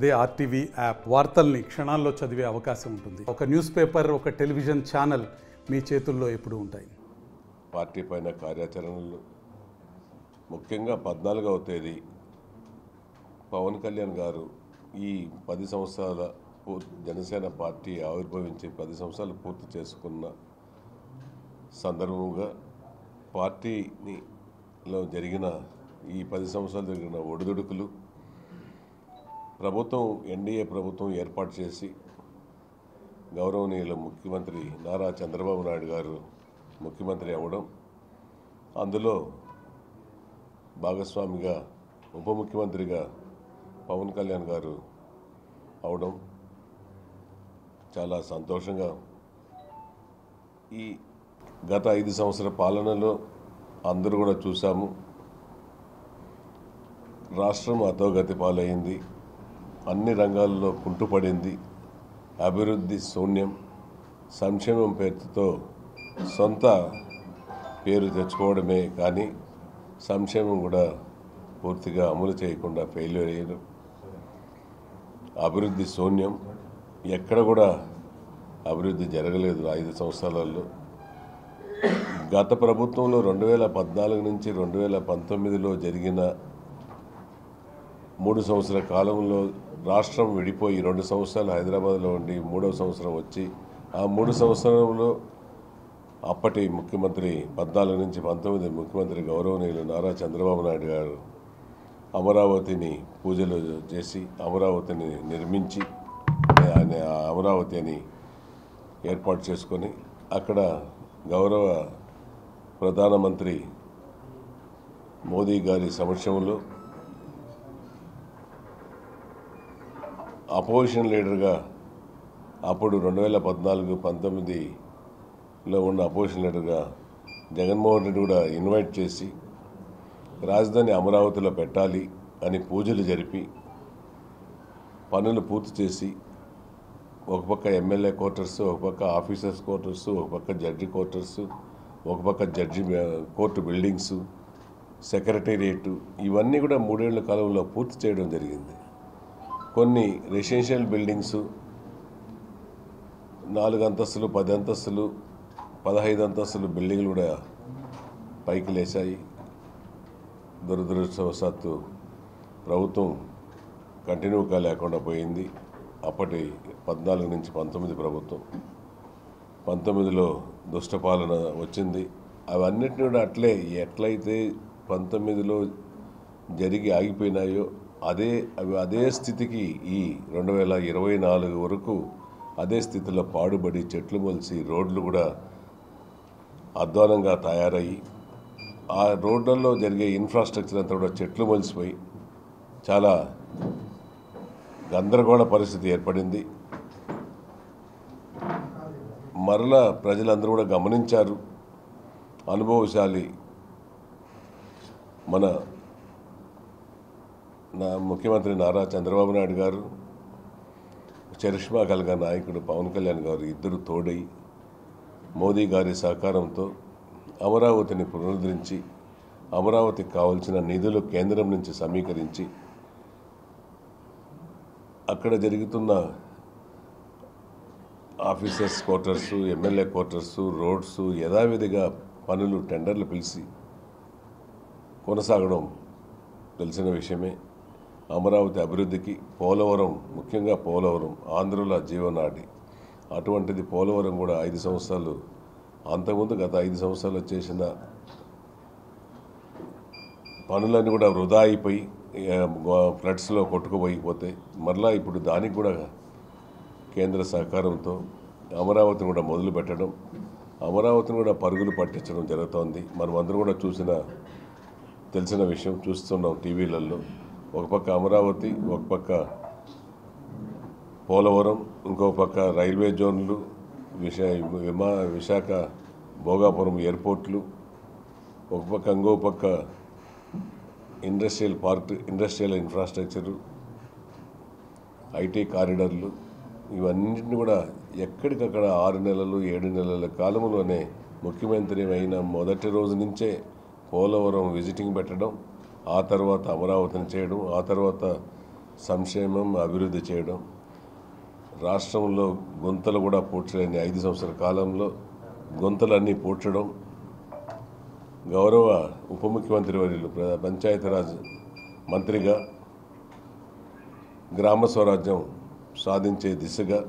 అదే RTV app వార్తల్ని క్షణాల్లో చదివే అవకాశం ఉంటుంది. ఒక న్యూస్ పేపర్, ఒక టెలివిజన్ ఛానల్ మీ చేతుల్లో ఎప్పుడూ ఉంటాయి. పార్టీ పైన కార్యాచరణలు ముఖ్యంగా 14వ తేదీ పవన్ కళ్యాణ్ గారు ఈ 10 సంవత్సరాల జనసేన పార్టీ ఆవిర్భవించి 10 సంవత్సరాలు పూర్తి చేసుకున్న సందర్భంగా పార్టీలో జరిగిన ఈ 10 సంవత్సరాలు జరిగిన ఒడిదుడుకులు, ప్రభుత్వం ఎన్డీఏ ప్రభుత్వం ఏర్పాటు చేసి గౌరవనీయులు ముఖ్యమంత్రి నారా చంద్రబాబు నాయుడు గారు ముఖ్యమంత్రి అవ్వడం, అందులో భాగస్వామిగా ఉప ముఖ్యమంత్రిగా పవన్ కళ్యాణ్ గారు అవడం చాలా సంతోషంగా. ఈ గత 5 సంవత్సరాల పాలనలో అందరూ కూడా చూసాము, రాష్ట్రం అధోగతి పాలైంది, అన్ని రంగాల్లో కుంటుపడింది, అభివృద్ధి శూన్యం, సంక్షేమం పేరుతో సొంత పేరు తెచ్చుకోవడమే కానీ సంక్షేమం కూడా పూర్తిగా అమలు చేయకుండా ఫెయిల్యూర్ అయ్యారు. అభివృద్ధి శూన్యం, ఎక్కడ కూడా అభివృద్ధి జరగలేదు 5 సంవత్సరాలలో. గత ప్రభుత్వంలో 2014 నుంచి 2019లో జరిగిన 3 సంవత్సరాల కాలంలో రాష్ట్రం విడిపోయి 2 సంవత్సరాలు హైదరాబాద్లో ఉండి 3వ సంవత్సరం వచ్చి, ఆ 3 సంవత్సరంలో అప్పటి ముఖ్యమంత్రి 14 నుంచి 19 ముఖ్యమంత్రి గౌరవనీయులు నారా చంద్రబాబు నాయుడు గారు అమరావతిని పూజలు చేసి అమరావతిని నిర్మించి ఆయన అమరావతి అని ఏర్పాటు చేసుకొని అక్కడ గౌరవ ప్రధానమంత్రి మోదీ గారి సమక్షంలో అపోజిషన్ లీడర్గా అప్పుడు 2014-19లో ఉన్న అపోజిషన్ లీడర్గా జగన్మోహన్ రెడ్డి కూడా ఇన్వైట్ చేసి రాజధాని అమరావతిలో పెట్టాలి అని పూజలు జరిపి పనులు పూర్తి చేసి ఒక పక్క ఎమ్మెల్యే క్వార్టర్స్, ఒక పక్క ఆఫీసర్స్ క్వార్టర్స్, ఒక పక్క జడ్జి క్వార్టర్స్, ఒక పక్క జడ్జి కోర్టు బిల్డింగ్స్, సెక్రటేరియట్, ఇవన్నీ కూడా 3 ఏళ్ల కాలంలో పూర్తి చేయడం జరిగింది. కొన్ని రెసిడెన్షియల్ బిల్డింగ్స్ 4 అంతస్తులు, 10 అంతస్తులు, 15 అంతస్తులు బిల్డింగ్లు కూడా పైకి లేచాయి. దురదృష్టవశాత్తు ప్రభుత్వం కంటిన్యూగా లేకుండా పోయింది. అప్పటి 14 నుంచి 19 ప్రభుత్వం, 19లో దుష్టపాలన వచ్చింది. అవన్నిటిని కూడా ఎట్లయితే 19లో జరిగి ఆగిపోయినాయో అదే స్థితికి ఈ 2024 వరకు అదే స్థితిలో పాడుబడి చెట్లు మొలిచి రోడ్లు కూడా అధ్వానంగా తయారయ్యి, ఆ రోడ్లలో జరిగే ఇన్ఫ్రాస్ట్రక్చర్ అంతా కూడా చెట్లు మొలిచిపోయి చాలా గందరగోళ పరిస్థితి ఏర్పడింది. మరలా ప్రజలందరూ కూడా గమనించారు. అనుభవశాలి మన ముఖ్యమంత్రి నారా చంద్రబాబు నాయుడు గారు, చరిష్మా కలిగిన నాయకుడు పవన్ కళ్యాణ్ గారు ఇద్దరు తోడై మోదీ గారి సహకారంతో అమరావతిని పునరుద్ధరించి అమరావతికి కావాల్సిన నిధులు కేంద్రం నుంచి సమీకరించి అక్కడ జరుగుతున్న officers quarters, MLA quarters, roads యథావిధిగా పనులు టెండర్లు పిలిచి కొనసాగడం తెలిసిన విషయమే. అమరావతి అభివృద్ధికి పోలవరం, ముఖ్యంగా పోలవరం ఆంధ్రుల జీవనాడి, అటువంటిది పోలవరం కూడా 5 సంవత్సరాలు, అంతకుముందు గత 5 సంవత్సరాలు చేసిన పనులన్నీ కూడా వృధా అయిపోయి ఫ్లడ్స్లో కొట్టుకుపోయిపోతే మరలా ఇప్పుడు దానికి కూడా కేంద్ర సహకారంతో అమరావతిని కూడా మొదలు పెట్టడం, అమరావతిని కూడా పరుగులు పట్టించడం జరుగుతోంది. మనమందరం కూడా తెలిసిన విషయం, చూస్తున్నాం టీవీలలో. ఒక పక్క అమరావతి, ఒక పక్క పోలవరం, ఇంకో పక్క రైల్వే జోన్లు, విశాఖ భోగాపురం ఎయిర్పోర్ట్లు, ఒక పక్క ఇంకో పక్క industrial park, industrial infrastructure, IT కారిడార్లు, ఇవన్నింటినీ కూడా ఎక్కడికక్కడ 6 నెలలు 7 నెలల కాలంలోనే ముఖ్యమంత్రి అయిన మొదటి రోజు నుంచే పోలవరం విజిటింగ్ పెట్టడం, ఆ తర్వాత అమరావతిని చేయడం, ఆ తర్వాత సంక్షేమం, అభివృద్ధి చేయడం, రాష్ట్రంలో గుంతలు కూడా పూడ్చలేని 5 సంవత్సరాల కాలంలో గుంతలన్నీ పూడ్చడం, గౌరవ ఉప ముఖ్యమంత్రి వర్యులు పంచాయతీరాజ్ మంత్రిగా గ్రామ స్వరాజ్యం సాధించే దిశగా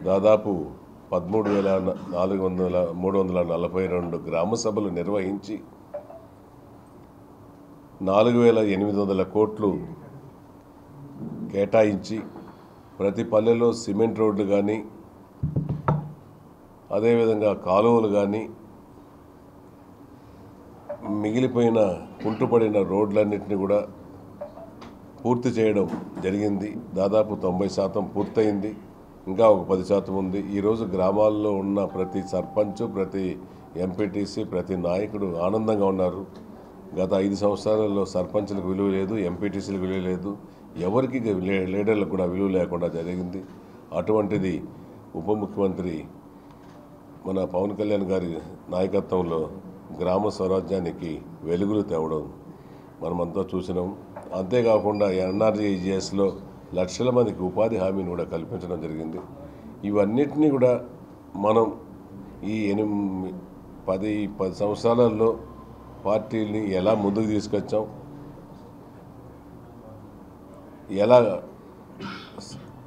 దాదాపు 13,342 గ్రామ సభలు నిర్వహించి 4,800 కోట్లు కేటాయించి ప్రతి పల్లెలో సిమెంట్ రోడ్లు కానీ అదేవిధంగా కాలువలు కానీ మిగిలిపోయిన కుంటుపడిన రోడ్లన్నింటినీ కూడా పూర్తి చేయడం జరిగింది. దాదాపు 90% పూర్తయింది. ఇంకా ఒక 10% ఉంది. ఈరోజు గ్రామాల్లో ఉన్న ప్రతి సర్పంచ్, ప్రతి ఎంపీటీసీ, ప్రతి నాయకుడు ఆనందంగా ఉన్నారు. గత 5 సంవత్సరాలలో సర్పంచ్లకు విలువ లేదు, ఎంపీటీసీలకు విలువ లేదు, ఎవరికి లీడర్లకు కూడా విలువ లేకుండా జరిగింది. అటువంటిది ఉప ముఖ్యమంత్రి మన పవన్ కళ్యాణ్ గారి నాయకత్వంలో గ్రామ స్వరాజ్యానికి వెలుగులు తేవడం మనమంతా చూసినాం. అంతేకాకుండా ఎన్ఆర్జీఎస్లో లక్షల మందికి ఉపాధి హామీని కూడా కల్పించడం జరిగింది. ఇవన్నిటినీ కూడా మనం ఈ 10 సంవత్సరాలలో పార్టీని ఎలా ముందుకు తీసుకొచ్చాం, ఎలా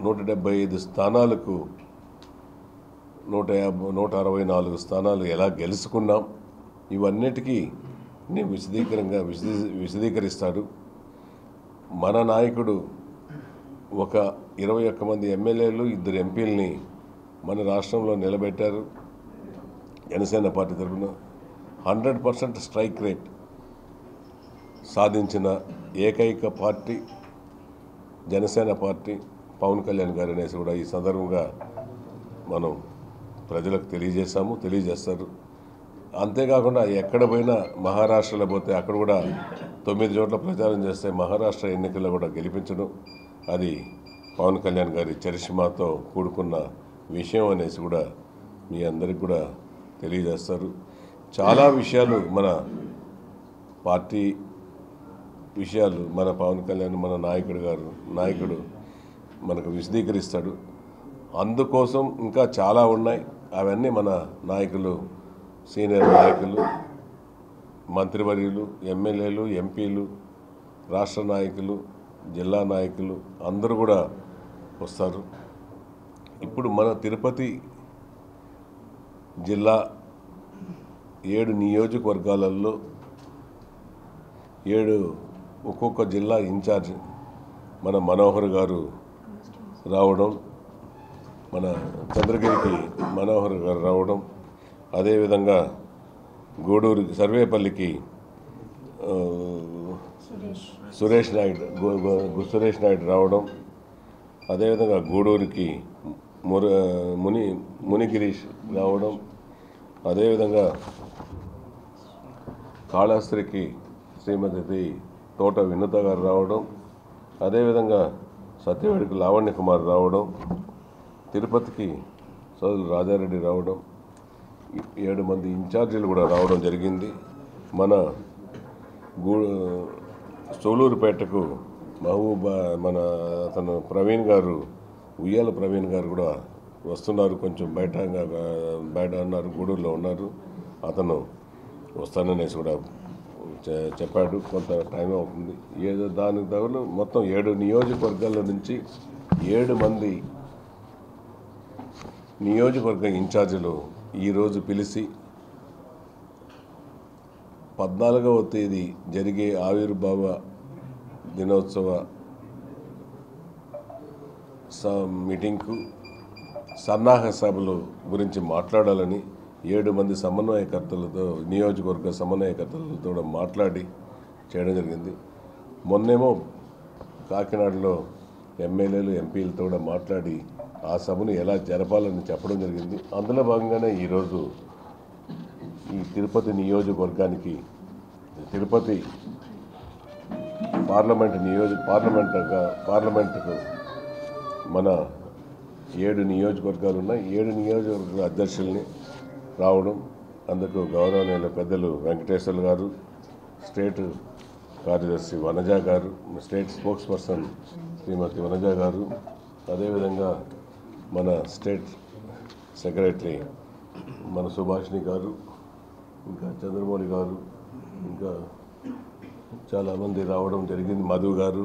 175 స్థానాలకు 164 స్థానాలు ఎలా గెలుచుకున్నాం, ఇవన్నిటికీ విశదీకరిస్తాడు. మన నాయకుడు ఒక 21 మంది ఎమ్మెల్యేలు, 2 ఎంపీలని మన రాష్ట్రంలో నిలబెట్టారు. జనసేన పార్టీ తరఫున 100% స్ట్రైక్ రేట్ సాధించిన ఏకైక పార్టీ జనసేన పార్టీ, పవన్ కళ్యాణ్ గారు అనేసి కూడా ఈ సందర్భంగా మనం ప్రజలకు తెలియజేస్తారు. అంతేకాకుండా ఎక్కడ పోయినా మహారాష్ట్రలో పోతే అక్కడ కూడా 9 చోట్ల ప్రచారం చేస్తే మహారాష్ట్ర ఎన్నికల్లో కూడా గెలిపించడం అది పవన్ కళ్యాణ్ గారి చరిష్మాతో కూడుకున్న విషయం అనేసి కూడా మీ అందరికి కూడా తెలియజేస్తారు. చాలా విషయాలు మన పార్టీ విషయాలు మన పవన్ కళ్యాణ్ మన నాయకుడు మనకు విశదీకరిస్తాడు. అందుకోసం ఇంకా చాలా ఉన్నాయి. అవన్నీ మన నాయకులు, సీనియర్ నాయకులు, మంత్రివర్యులు, ఎమ్మెల్యేలు, ఎంపీలు, రాష్ట్ర నాయకులు, జిల్లా నాయకులు అందరూ కూడా వస్తారు. ఇప్పుడు మన తిరుపతి జిల్లా 7 నియోజకవర్గాలలో 7 ఒక్కొక్క జిల్లా ఇన్ఛార్జ్ మన మనోహర్ గారు రావడం, మన చంద్రగిరికి మనోహర్ గారు రావడం, అదేవిధంగా గూడూరు సర్వేపల్లికి సురేష్ నాయుడు రావడం, అదేవిధంగా గూడూరుకి మునిగిరీష్ రావడం, అదేవిధంగా కాళహస్తికి శ్రీమతి తోట వినూత గారు రావడం, అదేవిధంగా సత్యవేడికి లావణ్య కుమార్ రావడం, తిరుపతికి సోదరులు రాజారెడ్డి రావడం, 7 మంది ఇన్ఛార్జీలు కూడా రావడం జరిగింది. మన సోలూరుపేటకు మన అతను ప్రవీణ్ గారు, ఉయ్యాల ప్రవీణ్ గారు కూడా వస్తున్నారు. కొంచెం బయట ఉన్నారు, గూడూరులో ఉన్నారు. అతను వస్తాననేసి కూడా చెప్పాడు. కొంత టైం అవుతుంది. దానికి తగులు మొత్తం 7 నియోజకవర్గాల నుంచి 7 మంది నియోజకవర్గ ఇన్ఛార్జీలు ఈరోజు పిలిచి 14వ తేదీ జరిగే ఆవిర్భావ దినోత్సవ మీటింగ్కు సన్నాహక సభలు గురించి మాట్లాడాలని 7 మంది సమన్వయకర్తలతో, నియోజకవర్గ సమన్వయకర్తలతో కూడా మాట్లాడి చేయడం జరిగింది. మొన్నేమో కాకినాడలో ఎమ్మెల్యేలు, ఎంపీలతో కూడా మాట్లాడి ఆ సభను ఎలా జరపాలని చెప్పడం జరిగింది. అందులో భాగంగానే ఈరోజు ఈ తిరుపతి నియోజకవర్గానికి, తిరుపతి పార్లమెంటుకు మన 7 నియోజకవర్గాలు ఉన్నాయి. 7 నియోజకవర్గాల అధ్యక్షుల్ని రావడం, అందుకు గౌరవనీయుల పెద్దలు వెంకటేశ్వర్లు గారు, స్టేట్ కార్యదర్శి వనజ గారు, స్టేట్ స్పోక్స్ పర్సన్ శ్రీమతి వనజ గారు, అదేవిధంగా మన స్టేట్ సెక్రటరీ మన సుభాషిణి గారు, ఇంకా చంద్రమౌళి గారు, ఇంకా చాలామంది రావడం జరిగింది, మధు గారు,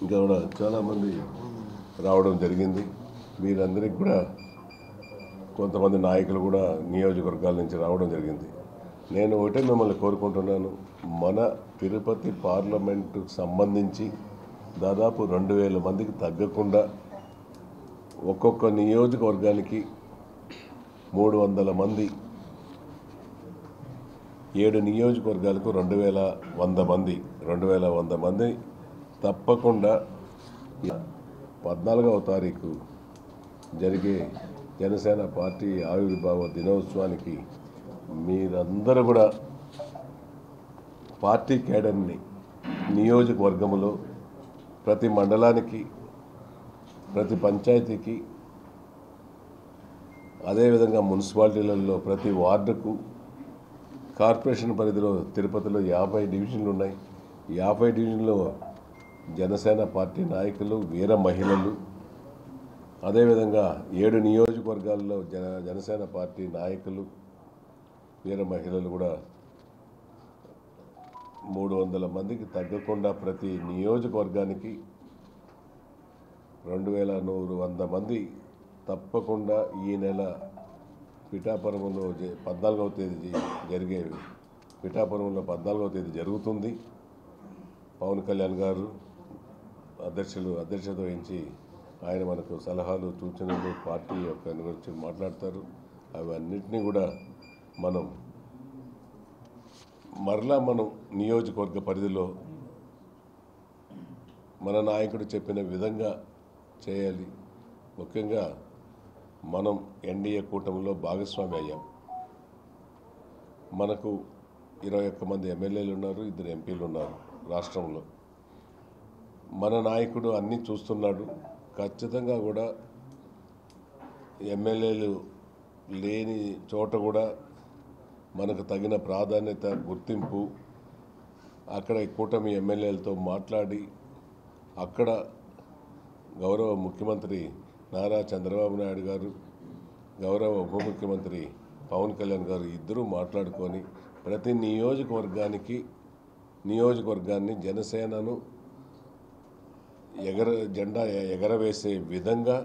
ఇంకా కూడా చాలామంది రావడం జరిగింది. వీరందరికీ కూడా కొంతమంది నాయకులు కూడా నియోజకవర్గాల నుంచి రావడం జరిగింది. నేను ఒకటే మిమ్మల్ని కోరుకుంటున్నాను, మన తిరుపతి పార్లమెంటుకు సంబంధించి దాదాపు 2000 మందికి తగ్గకుండా ఒక్కొక్క నియోజకవర్గానికి 300 మంది, 7 నియోజకవర్గాలకు 2100 మంది తప్పకుండా 14వ తారీఖు జరిగే జనసేన పార్టీ ఆవిర్భావ దినోత్సవానికి మీరందరూ కూడా పార్టీ క్యాడర్ని నియోజకవర్గంలో ప్రతి మండలానికి, ప్రతి పంచాయతీకి, అదేవిధంగా మున్సిపాలిటీలలో ప్రతి వార్డుకు, కార్పొరేషన్ పరిధిలో తిరుపతిలో 50 డివిజన్లు ఉన్నాయి. 50 డివిజన్లో జనసేన పార్టీ నాయకులు, వీర మహిళలు, అదేవిధంగా 7 నియోజకవర్గాల్లో జనసేన పార్టీ నాయకులు, వీర మహిళలు కూడా 300 మందికి తగ్గకుండా ప్రతి నియోజకవర్గానికి 2100 మంది తప్పకుండా ఈ నెల పిఠాపురంలో 14వ తేదీ జరిగే పిఠాపురంలో 14వ తేదీ జరుగుతుంది. పవన్ కళ్యాణ్ గారు అధ్యక్షత వహించి ఆయన మనకు సలహాలు, సూచనలు, పార్టీ యొక్క గురించి మాట్లాడతారు. అవన్నిటినీ కూడా మరలా మనం నియోజకవర్గ పరిధిలో మన నాయకుడు చెప్పిన విధంగా చేయాలి. ముఖ్యంగా మనం ఎన్డీఏ కూటమిలో భాగస్వామి అయ్యాం. మనకు 21 మంది ఎమ్మెల్యేలు ఉన్నారు, 2 ఎంపీలు ఉన్నారు రాష్ట్రంలో. మన నాయకుడు అన్నీ చూస్తున్నాడు. ఖచ్చితంగా కూడా ఎమ్మెల్యేలు లేని చోట కూడా మనకు తగిన ప్రాధాన్యత, గుర్తింపు, అక్కడ కూటమి ఎమ్మెల్యేలతో మాట్లాడి అక్కడ గౌరవ ముఖ్యమంత్రి నారా చంద్రబాబు నాయుడు గారు, గౌరవ ఉప ముఖ్యమంత్రి పవన్ కళ్యాణ్ గారు ఇద్దరూ మాట్లాడుకొని ప్రతి నియోజకవర్గాన్ని జనసేనను జెండా ఎగరవేసే విధంగా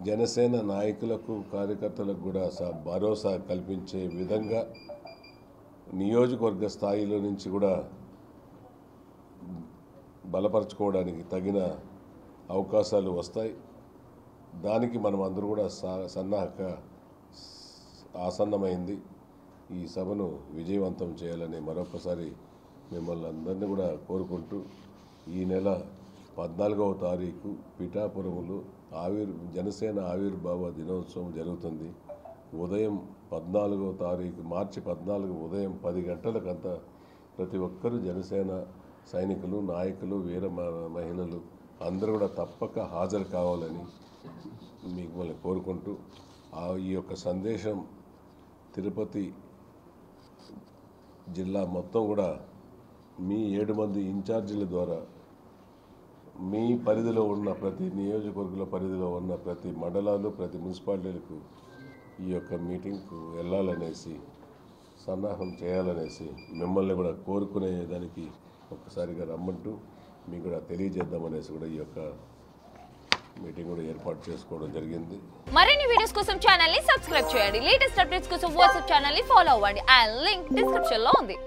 జనసేన నాయకులకు, కార్యకర్తలకు కూడా భరోసా కల్పించే విధంగా నియోజకవర్గ స్థాయిలో నుంచి కూడా బలపరచుకోవడానికి తగిన అవకాశాలు వస్తాయి. దానికి మనం అందరూ కూడా సన్నాహక ఆసన్నమైంది. ఈ సభను విజయవంతం చేయాలని మరొకసారి మిమ్మల్ని అందరినీ కూడా కోరుకుంటూ, ఈ నెల 14వ తారీఖు పిఠాపురంలో జనసేన ఆవిర్భావ దినోత్సవం జరుగుతుంది. ఉదయం 14వ తారీఖు మార్చి 14 ఉదయం 10 గంటలకంతా ప్రతి ఒక్కరూ జనసేన సైనికులు, నాయకులు, వీర మహిళలు అందరూ కూడా తప్పక హాజరు కావాలని మిమ్మల్ని కోరుకుంటూ, ఈ యొక్క సందేశం తిరుపతి జిల్లా మొత్తం కూడా మీ 7 మంది ఇన్ఛార్జీల ద్వారా మీ పరిధిలో ఉన్న ప్రతి నియోజకవర్గాల పరిధిలో ఉన్న ప్రతి మండలాలు, ప్రతి మున్సిపాలిటీలకు ఈ యొక్క మీటింగ్కు వెళ్ళాలనేసి, సన్నాహం చేయాలనేసి మిమ్మల్ని కూడా కోరుకునేదానికి ఒక్కసారిగా రమ్మంటూ మీకు కూడా తెలియజేద్దామనేసి కూడా ఈ యొక్క మీటింగ్ కూడా ఏర్పాటు చేసుకోవడం జరిగింది. మరిన్ని వీడియోస్ కోసం ఛానల్ ని సబ్స్క్రైబ్ చేయండి. లేటెస్ట్ అప్డేట్స్ కోసం వాట్సాప్ ఛానల్ ని ఫాలో అవ్వండి. ఆ లింక్ డిస్క్రిప్షన్ లో ఉంది.